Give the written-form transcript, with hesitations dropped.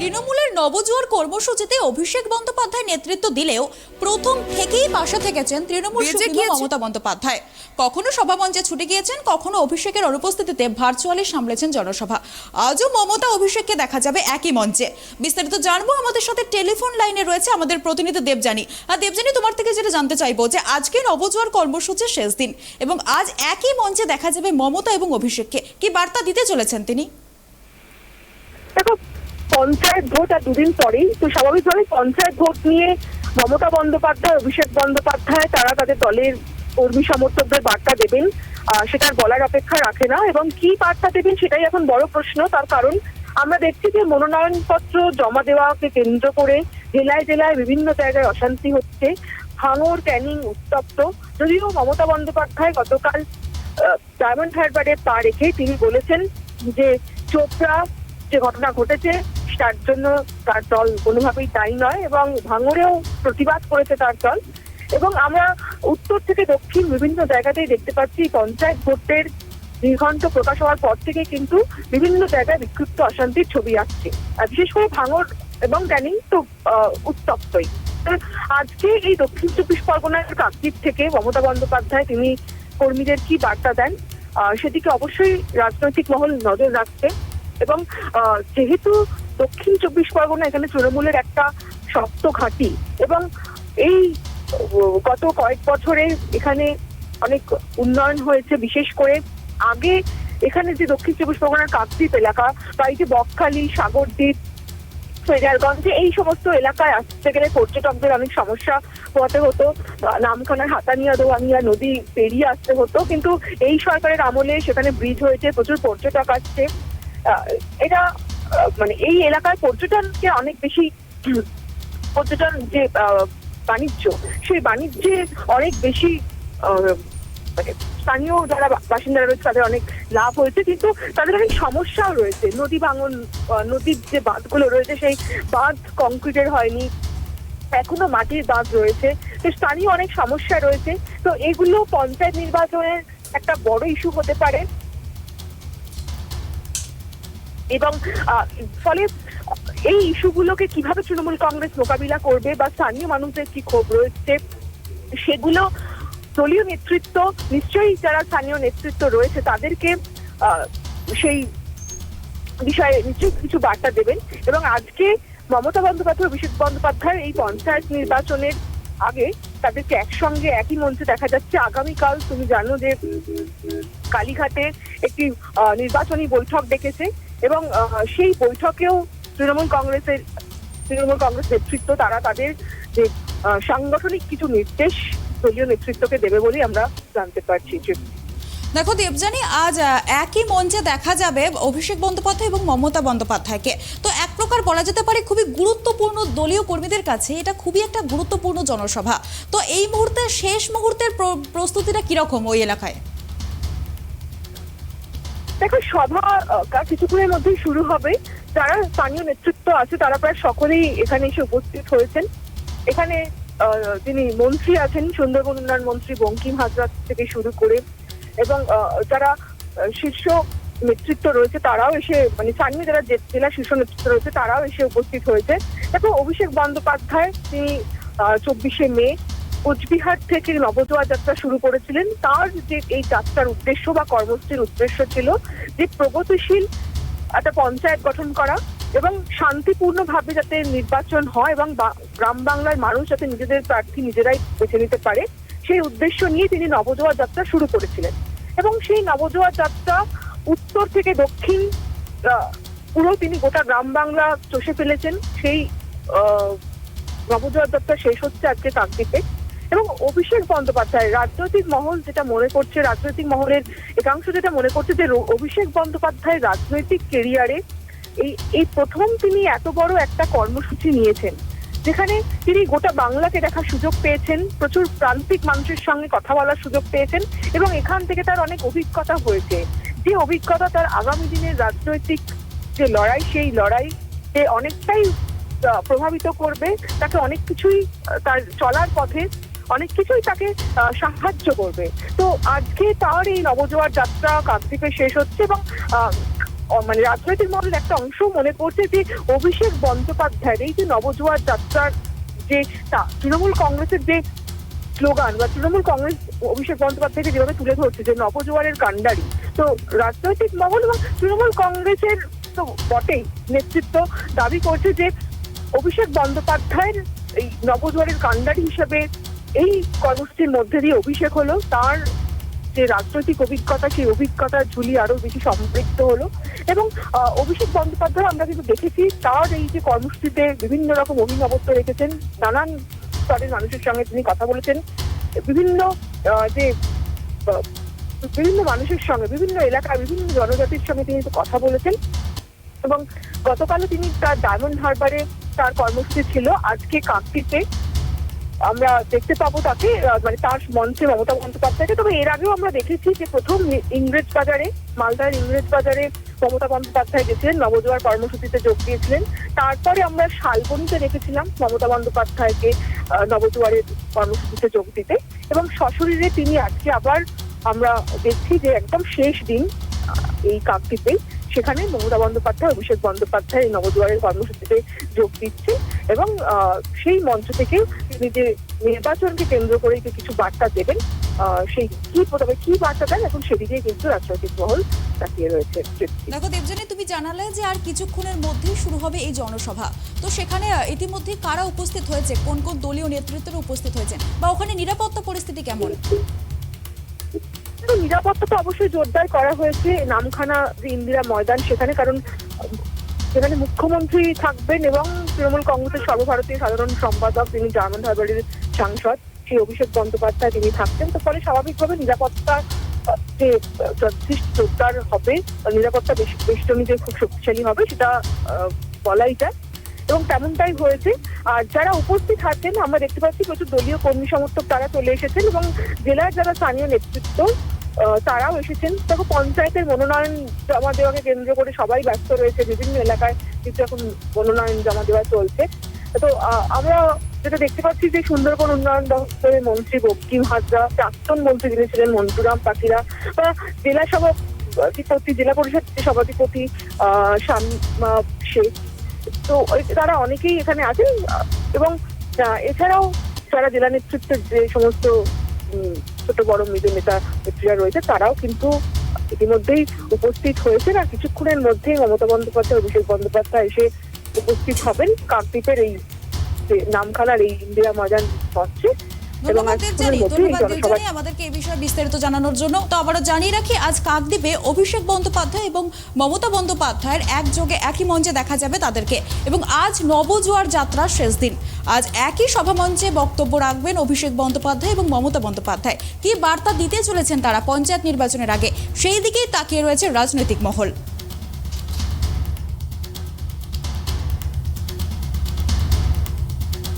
তৃণমূলের নবজোয়ার কর্মসূচিতে অভিষেক বন্দ্যোপাধ্যায় নেতৃত্ব দিলেও প্রথম থেকেই পাশে থেকেছেন তৃণমূল সুপ্রিমো মমতা বন্দ্যোপাধ্যায়। কখনো সভামঞ্চে ছুটে গিয়েছেন, কখনো অভিষেকের অনুপস্থিতিতে ভার্চুয়ালি সামলেছেন জনসভা। আজও মমতা অভিষেককে দেখা যাবে একই মঞ্চে। বিস্তারিত জানবো, আমাদের সাথে টেলিফোন লাইনে রয়েছে আমাদের প্রতিনিধি দেবযানী। দেবযানী, তোমার থেকে যেটা জানতে চাইবো যে আজকে নবজোয়ার কর্মসূচির শেষ দিন এবং আজ একই মঞ্চে দেখা যাবে মমতা এবং অভিষেককে, কি বার্তা দিতে চলেছেন তিনি? দেখো, পঞ্চায়েত ভোট আর দুদিন পরেই, তো স্বাভাবিকভাবে পঞ্চায়েত ভোট নিয়ে মমতা বন্দ্যোপাধ্যায়, অভিষেক বন্দ্যোপাধ্যায় তারা তাদের দলের কর্মী সমর্থকদের বার্তা দেবেন, সেটার বলার অপেক্ষা রাখে না। এবং কি বার্তা দেবেন সেটাই এখন বড় প্রশ্ন। তার কারণ আমরা দেখছি যে মনোনয়নপত্র জমা দেওয়াকে কেন্দ্র করে জেলায় জেলায় বিভিন্ন জায়গায় অশান্তি হচ্ছে, ভাঙড়, ক্যানিং উত্তপ্ত। যদিও মমতা বন্দ্যোপাধ্যায় গতকাল ডায়মন্ড হারবারে পা রেখে তিনি বলেছেন যে চোপড়া যে ঘটনা ঘটেছে তার জন্য তার দল কোনোভাবেই দায়ী নয়, এবং ভাঙড়েও প্রতিবাদ করেছে তার দল। এবং আমরা উত্তর থেকে দক্ষিণ বিভিন্ন জায়গাতেই দেখতে পাচ্ছি পঞ্চায়েত ভোটের দীর্ঘান্ত প্রকাশ হওয়ার পর থেকে কিন্তু বিভিন্ন জায়গায় বিক্ষিপ্ত অশান্তির ছবি আসছে, আর বিশেষ করে ভাঙড় এবং ক্যানিং তো উত্তপ্তই। আজকে এই দক্ষিণ চব্বিশ পরগনার কাকদ্বীপ থেকে মমতা বন্দ্যোপাধ্যায় তিনি কর্মীদের কি বার্তা দেন সেদিকে অবশ্যই রাজনৈতিক মহল নজর রাখছে। এবং যেহেতু দক্ষিণ চব্বিশ পরগনা এখানে তৃণমূলের একটা শক্ত ঘাঁটি, এবং এই গত কয়েক বছরে এখানে অনেক উন্নয়ন হয়েছে। বিশেষ করে আগে এখানে যে দক্ষিণ চব্বিশ পরগনার কাকদ্বীপ এলাকা বা এই যে বকখালি, সাগরদ্বীপ, ফেজারগঞ্জ, এই সমস্ত এলাকায় আসতে গেলে পর্যটকদের অনেক সমস্যা পোহাতে হতো। নামখানার হাতানিয়া, দোয়ানিয়া নদী পেরিয়ে আসতে হতো, কিন্তু এই সরকারের আমলে সেখানে ব্রিজ হয়েছে, প্রচুর পর্যটক আসছে। এটা মানে এই এলাকার পর্যটনকে অনেক বেশি, পর্যটন যে বাণিজ্য, সেই বাণিজ্যে অনেক বেশি মানে স্থানীয় যারা বাসিন্দারা রয়েছে তাদের অনেক লাভ হয়েছে, কিন্তু তাদের অনেক সমস্যাও রয়েছে। নদী ভাঙন, নদীর যে বাঁধগুলো রয়েছে সেই বাঁধ কংক্রিটের হয়নি, এখনো মাটির বাঁধ রয়েছে, তো স্থানীয় অনেক সমস্যা রয়েছে। তো এগুলো পঞ্চায়েত নির্বাচনের একটা বড় ইস্যু হতে পারে, এবং ফলে এই ইস্যুগুলোকে কিভাবে তৃণমূল কংগ্রেস মোকাবিলা করবে বা স্থানীয় মানুষদের কি ক্ষোভ রয়েছে সেগুলো দলীয় নেতৃত্ব নিশ্চয়ই, যারা স্থানীয় নেতৃত্ব রয়েছে তাদেরকে সেই বিষয়ে নিশ্চয়ই কিছু বার্তা দেবেন। এবং আজকে মমতা বন্দ্যোপাধ্যায়, অভিষেক বন্দ্যোপাধ্যায় এই পঞ্চায়েত নির্বাচনের আগে তাদেরকে একসঙ্গে একই মঞ্চে দেখা যাচ্ছে। আগামীকাল তুমি জানো যে কালীঘাটে একটি নির্বাচনী বৈঠক ডেকেছে, এবং সেই বৈঠকেও তৃণমূল কংগ্রেস নেতৃত্ব তারা তাদের যে সাংগঠনিক কিছু নির্দেশ দলীয় নেতৃত্বকে দেবে বলে আমরা জানতে পারছি। দেখো দেবযানী, আজ একই মঞ্চে দেখা যাবে অভিষেক বন্দ্যোপাধ্যায় এবং মমতা বন্দ্যোপাধ্যায়কে। তো এক প্রকার বলা যেতে পারে খুবই গুরুত্বপূর্ণ, দলীয় কর্মীদের কাছে এটা খুবই একটা গুরুত্বপূর্ণ জনসভা। তো এই মুহূর্তে শেষ মুহূর্তের প্রস্তুতিটা কিরকম ওই এলাকায়? দেখো, সভা কিছুক্ষণের মধ্যেই শুরু হবে। যারা স্থানীয় নেতৃত্ব আছে তারা প্রায় সকলেই এখানে এসে উপস্থিত হয়েছেন। এখানে যিনি মন্ত্রী আছেন, সুন্দরবন উন্নয়ন মন্ত্রী বঙ্কিম হাজরা থেকে শুরু করে, এবং যারা শীর্ষ নেতৃত্ব রয়েছে তারাও এসে, মানে স্থানীয় যারা জেলা শীর্ষ নেতৃত্ব রয়েছে তারাও এসে উপস্থিত হয়েছে। দেখো, অভিষেক বন্দ্যোপাধ্যায় তিনি 24শে মে কোচবিহার থেকে নবজোয়ার যাত্রা শুরু করেছিলেন। তার যে এই যাত্রার উদ্দেশ্য বা কর্মসূচির উদ্দেশ্য ছিল যে প্রগতিশীল একটা পঞ্চায়েত গঠন করা এবং শান্তিপূর্ণভাবে যাতে নির্বাচন হয় এবং গ্রাম বাংলার মানুষ যাতে নিজেদের প্রার্থী নিজেরাই বেছে নিতে পারে, সেই উদ্দেশ্য নিয়ে তিনি নবজোয়ার যাত্রা শুরু করেছিলেন। এবং সেই নবজোয়ার যাত্রা উত্তর থেকে দক্ষিণ পুরো তিনি গোটা গ্রাম বাংলা চষে ফেলেছেন। সেই নবজোয়ার যাত্রা শেষ হচ্ছে আজকে কাকদ্বীপে। এবং অভিষেক বন্দ্যোপাধ্যায়, রাজনৈতিক মহল যেটা মনে করছে, রাজনৈতিক মহলের একাংশ যেটা মনে করছে যে অভিষেক বন্দ্যোপাধ্যায়ের রাজনৈতিক কেরিয়ারে এই প্রথম তিনি এত বড় একটা কর্মসূচি নিয়েছেন, যেখানে তিনি গোটা বাংলাকে দেখার সুযোগ পেয়েছেন, প্রচুর প্রান্তিক মানুষের সঙ্গে কথা বলার সুযোগ পেয়েছেন, এবং এখান থেকে তার অনেক অভিজ্ঞতা হয়েছে। যে অভিজ্ঞতা তার আগামী দিনের রাজনৈতিক যে লড়াই, সেই লড়াই যে অনেকটাই প্রভাবিত করবে, তাকে অনেক কিছুই তার চলার পথে অনেক কিছুই তাকে সাহায্য করবে। তো আজকে তার এই নবজোয়ার যাত্রা কাকদ্বীপে শেষ হচ্ছে, এবং মানে রাজনৈতিক মহলের একটা অংশ মনে করছে যে অভিষেক বন্দ্যোপাধ্যায়ের এই যে নবজোয়ার যাত্রার যে তৃণমূল কংগ্রেসের যে স্লোগান বা তৃণমূল কংগ্রেস অভিষেক বন্দ্যোপাধ্যায়কে যেভাবে তুলে ধরছে যে নবজোয়ারের কাণ্ডারি, তো রাজনৈতিক মহল এবং তৃণমূল কংগ্রেসের তো বটেই নেতৃত্ব দাবি করছে যে অভিষেক বন্দ্যোপাধ্যায়ের এই নবজোয়ারের কাণ্ডারি হিসেবে এই কর্মসূচির মধ্যে দিয়ে অভিষেক হলো, তার যে রাজনৈতিক অভিজ্ঞতা সেই অভিজ্ঞতার ঝুলি আরো বেশি সমৃদ্ধ হলো। এবং অভিষেক বন্দ্যোপাধ্যায় আমরা কিন্তু দেখেছি তার এই যে কর্মসূচিতে বিভিন্ন রকম অভিনবত্ব রেখেছেন, নানান স্তরের মানুষের সঙ্গে তিনি কথা বলেছেন, বিভিন্ন যে বিভিন্ন মানুষের সঙ্গে, বিভিন্ন এলাকার বিভিন্ন জনজাতির সঙ্গে তিনি কথা বলেছেন। এবং গতকালও তিনি তার ডায়মন্ড হারবারে তার কর্মসূচি ছিল, আজকে কাকদ্বীপে আমরা দেখতে পাবো তাকে, মানে তার মঞ্চে মমতা বন্দ্যোপাধ্যায়কে। তবে এর আগেও আমরা দেখেছি যে প্রথম ইংরেজ বাজারে, মালদার ইংরেজ বাজারে মমতা বন্দ্যোপাধ্যায় গেছিলেন, নবজোয়ার কর্মসূচিতে যোগ দিয়েছিলেন। তারপরে আমরা শালবনীতে দেখেছিলাম মমতা বন্দ্যোপাধ্যায়কে নবজোয়ারের কর্মসূচিতে যোগ দিতে, এবং সশরীরে তিনি আজকে আবার আমরা দেখছি যে একদম শেষ দিন এই কাকদ্বীপে, সেখানে মমতা বন্দ্যোপাধ্যায় অভিষেক বন্দ্যোপাধ্যায় এই নবজোয়ারের কর্মসূচিতে যোগ দিচ্ছে। এবং সেই মঞ্চ থেকে তিনি যে নির্বাচনকে কেন্দ্র করে যে কিছু বার্তা দেবেন, সেই কি বার্তা দেন এখন সেদিকেই কিন্তু রাজনৈতিক মহল তাকিয়ে রয়েছে। দেখো দেবযানী, তুমি জানালে যে আর কিছুক্ষণের মধ্যেই শুরু হবে এই জনসভা, তো সেখানে ইতিমধ্যে কারা উপস্থিত হয়েছে, কোন কোন দলীয় নেতৃত্বরা উপস্থিত হয়েছেন, বা ওখানে নিরাপত্তা পরিস্থিতি কেমন? নিরাপত্তা তো অবশ্যই জোরদার করা হয়েছে নামখানা যে ইন্দিরা ময়দান সেখানে, কারণ সেখানে মুখ্যমন্ত্রী থাকবেন এবং তৃণমূল কংগ্রেসের সর্বভারতীয় সাধারণ সম্পাদক, তিনি ডায়মন্ড হারবারের সাংসদ, সেই অভিষেক বন্দ্যোপাধ্যায় তিনি থাকতেন। তো ফলে স্বাভাবিকভাবে নিরাপত্তা যে যথেষ্ট জোরদার হবে, নিরাপত্তা বেষ্টনী যে খুব শক্তিশালী হবে সেটা বলাই যায়, এবং তেমনটাই হয়েছে। আর যারা উপস্থিত আছেন আমরা দেখতে পাচ্ছি প্রচুর দলীয় কর্মী সমর্থক তারা চলে এসেছেন, এবং জেলার যারা স্থানীয় নেতৃত্ব তারাও এসেছেন। দেখো পঞ্চায়েতের মনোনয়ন জমা দেওয়াকে কেন্দ্র করে সবাই ব্যস্ত রয়েছে, বিভিন্ন এলাকায় কিন্তু এখন মনোনয়ন জমা দেওয়া চলছে। তো আমরা যেটা দেখতে পাচ্ছি যে সুন্দরবন উন্নয়ন দপ্তরের মন্ত্রী বঙ্কিম হাজরা, প্রাক্তন মন্ত্রী যিনি ছিলেন মন্টুরাম পাখিরা, বা জেলা সভাপতি, জেলা পরিষদ সভাধিপতি শেখ, তো তারা অনেকেই এখানে আছেন। এবং এছাড়াও যারা জেলা নেতৃত্বের যে সমস্ত ছোট বড় মৃদু নেতা নেত্রীরা রয়েছে তারাও কিন্তু ইতিমধ্যেই উপস্থিত হয়েছেন। আর কিছুক্ষণের মধ্যেই মমতা বন্দ্যোপাধ্যায় অভিষেক বন্দ্যোপাধ্যায় এসে উপস্থিত হবেন কাকদ্বীপের এই নামখানার এই ইন্দিরা ময়দান মঞ্চে। ধন্যবাদ আমাদেরকে এই বিষয়ে বিস্তারিত জানানোর জন্য। তো আবারও জানিয়ে রাখি, আজ কাকদ্বীপে অভিষেক বন্দ্যোপাধ্যায় এবং মমতা বন্দ্যোপাধ্যায়ের একযোগে একই মঞ্চে দেখা যাবে তাদেরকে, এবং আজ নবজোয়ার যাত্রার শেষ দিন। আজ একই সভামঞ্চে বক্তব্য রাখবেন অভিষেক বন্দ্যোপাধ্যায় এবং মমতা বন্দ্যোপাধ্যায়। কি বার্তা দিতে চলেছেন তারা পঞ্চায়েত নির্বাচনের আগে, সেই দিকেই তাকিয়ে রয়েছে রাজনৈতিক মহল।